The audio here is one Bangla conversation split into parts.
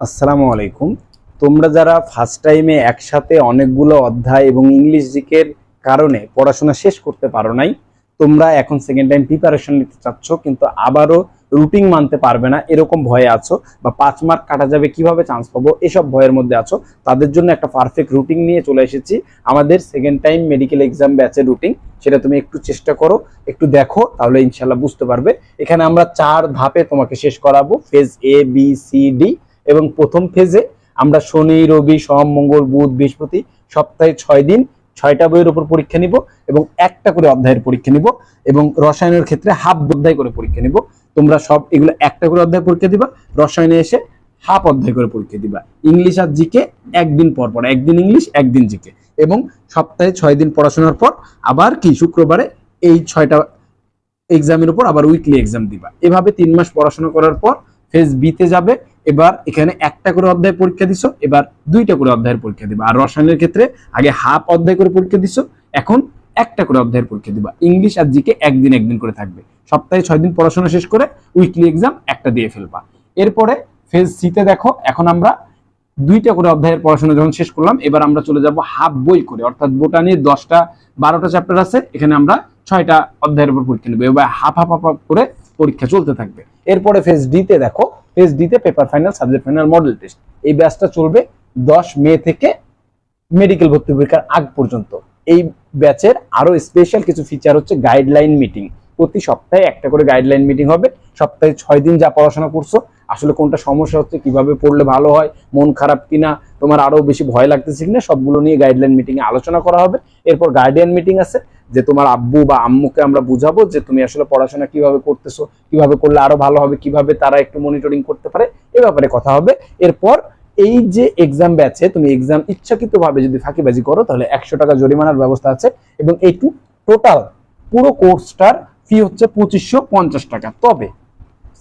আসসালামু আলাইকুম। তোমরা যারা ফার্স্ট টাইমে একসাথে অনেকগুলো অধ্যায় এবং ইংলিশ জিকের কারণে পড়াশোনা শেষ করতে পারো নাই, তোমরা এখন সেকেন্ড টাইম প্রিপারেশন নিতে চাচ্ছ কিন্তু আবারও রুটিন মানতে পারবে না এরকম ভয়ে আছো, বা 5 মার্ক কাটা যাবে কিভাবে চান্স পাবো এসব ভয়ের মধ্যে আছো, তাদের জন্য একটা পারফেক্ট রুটিন নিয়ে চলে এসেছি। আমাদের সেকেন্ড টাইম মেডিকেল এক্সাম ব্যাচের রুটিন, সেটা তুমি একটু চেষ্টা করো, একটু দেখো, তাহলে ইনশাল্লাহ বুঝতে পারবে। এখানে আমরা 4 ধাপে তোমাকে শেষ করাবো, phase A B C D. এবং প্রথম ফেজে আমরা শনি রবি সোম মঙ্গল বুধ বৃহস্পতি সপ্তাহে 6 দিন 6টা বইয়ের উপর পরীক্ষা নিব এবং একটা করে অধ্যায়ের পরীক্ষা নিব, এবং রসায়নের ক্ষেত্রে হাফ অধ্যায় করে পরীক্ষা নিব। তোমরা সব এগুলো একটা করে অধ্যায় পরীক্ষা দিবা, রসায়নে এসে হাফ অধ্যায় করে পরীক্ষা দিবা। ইংলিশ আর জিকে একদিন পর পর, একদিন ইংলিশ একদিন জিকে, এবং সপ্তাহে 6 দিন পড়াশোনার পর আবার কি শুক্রবারে এই 6টা এক্সামের উপর আবার উইকলি এক্সাম দিবা। এভাবে 3 মাস পড়াশোনা করার পর ফেজ বি তে যাবে। এবার এখানে একটা করে অধ্যায় পরীক্ষা দিছো, এবার 2টা করে অধ্যায়ের পরীক্ষা দিবা। আর রসায়নের ক্ষেত্রে আগে হাফ অধ্যায় করে পরীক্ষা দিছো, এখন একটা করে অধ্যায়ের পরীক্ষা দিবা। ইংলিশ আর জিকে একদিন একদিন করে থাকবে। সপ্তাহে 6 দিন পড়াশোনা শেষ করে উইকলি এক্সাম একটা দিয়ে ফেলবা। এরপরে ফেজ সি তে দেখো, এখন আমরা 2টা করে অধ্যায়ের পড়াশোনা যখন শেষ করলাম, এবার আমরা চলে যাব হাফ বই করে, অর্থাৎ বোটানির 10টা 12টা চ্যাপ্টার আছে, এখানে আমরা 6টা অধ্যায়ের উপর পরীক্ষা নেব। এবার হাফ হাফ হাফ করে পরীক্ষা চলতে থাকবে। এরপরে ফেজ ডি তে দেখো, ফেজ ডি তে paper final, subject final, model test. এই ব্যাচটা চলবে 10 মে থেকে মেডিকেল ভর্তি পরীক্ষার আগ পর্যন্ত। এই ব্যাচের আরো স্পেশাল কিছু ফিচার হচ্ছে গাইডলাইন মিটিং। প্রতি সপ্তাহে একটা করে গাইডলাইন মিটিং হবে। সপ্তাহে 6 দিন যা পড়াশোনা করছো, আসলে কোনটা সমস্যা হচ্ছে, কিভাবে পড়লে ভালো হয়, মন খারাপ কিনা, তোমার আরো বেশি ভয় লাগতেছে কিনা, সবগুলো নিয়ে গাইডলাইন মিটিং এ আলোচনা করা হবে। এরপর গার্ডিয়ান মিটিং আছে, যে তোমার আব্বু বা আম্মুকে আমরা বুঝাবো যে তুমি আসলে পড়াশোনা কিভাবে করতেছো, কিভাবে করলে আরো ভালো হবে, কিভাবে তারা একটু মনিটরিং করতে পারে, এ ব্যাপারে কথা হবে। এরপর এই যে এক্সাম ব্যাচে তুমি এক্সাম ইচ্ছাকৃতভাবে যদি ফাঁকিবাজি করো, তাহলে 100 টাকা জরিমানার ব্যবস্থা আছে। এবং এই টোটাল পুরো কোর্সটার ফি হচ্ছে 2550 টাকা। তবে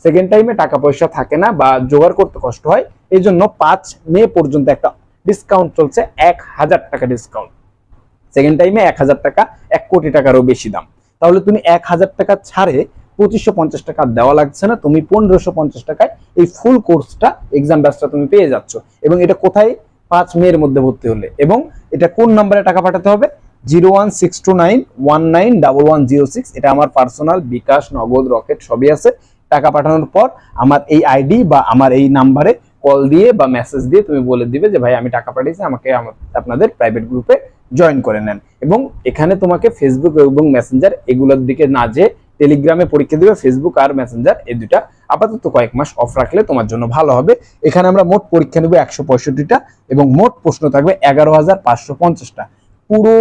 সেকেন্ড টাইমে টাকা পয়সা থাকে না বা জোগাড় করতে কষ্ট হয়, এই জন্য 5 মে পর্যন্ত একটা ডিসকাউন্ট চলছে, 1000 টাকা ডিসকাউন্ট। সেকেন্ড টাইমে 1000 টাকা, 1 কোটি টাকারও বেশি দাম। তাহলে তুমি 1000 টাকা ছাড়ে 2550 টাকা দেওয়া লাগছে না, তুমি 1550 টাকায় এই ফুল কোর্সটা এক্সাম ব্যাচটা তুমি পেয়ে যাচ্ছ। এবং এটা কোথায়? 5 মে এর মধ্যে ভর্তি হলে। এবং এটা কোন নাম্বারে টাকা পাঠাতে হবে? 01629191106। এটা আমার পার্সোনাল, বিকাশ, নগদ, রকেট সবই আছে। টাকা পাঠানোর পর আমার এই আইডি বা আমার এই নাম্বারে কল দিয়ে বা মেসেজ দিয়ে তুমি বলে দিবে যে ভাই আমি টাকা পাঠিয়েছি, আমাকে আপনাদের প্রাইভেট গ্রুপে জয়েন করে নেন। এবং এখানে তোমাকে ফেসবুক এবং মেসেঞ্জার এগুলোর দিকে না যে টেলিগ্রামে পরীক্ষা দিবে, ফেসবুক আর মেসেঞ্জার এই দুটা আপাতত কয়েক মাস অফ রাখলে তোমার জন্য ভালো হবে। এখানে আমরা মোট পরীক্ষা নেব 165টা এবং মোট প্রশ্ন থাকবে 11550টা। পুরো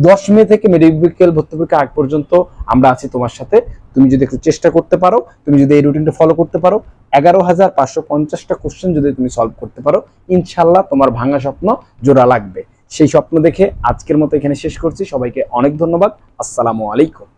10 মে থেকে মেডিকেল ভর্তি পরীক্ষা আগ পর্যন্ত আমরা আছি তোমার সাথে। তুমি যদি একটু চেষ্টা করতে পারো, তুমি যদি এই রুটিনটা ফলো করতে পারো, 11550টা কোশ্চেন যদি তুমি সলভ করতে পারো, ইনশাল্লাহ তোমার ভাঙা স্বপ্ন জোড়া লাগবে। সেই স্বপ্ন দেখে আজকের মতো এখানে শেষ করছি। সবাইকে অনেক ধন্যবাদ। আসসালামু আলাইকুম।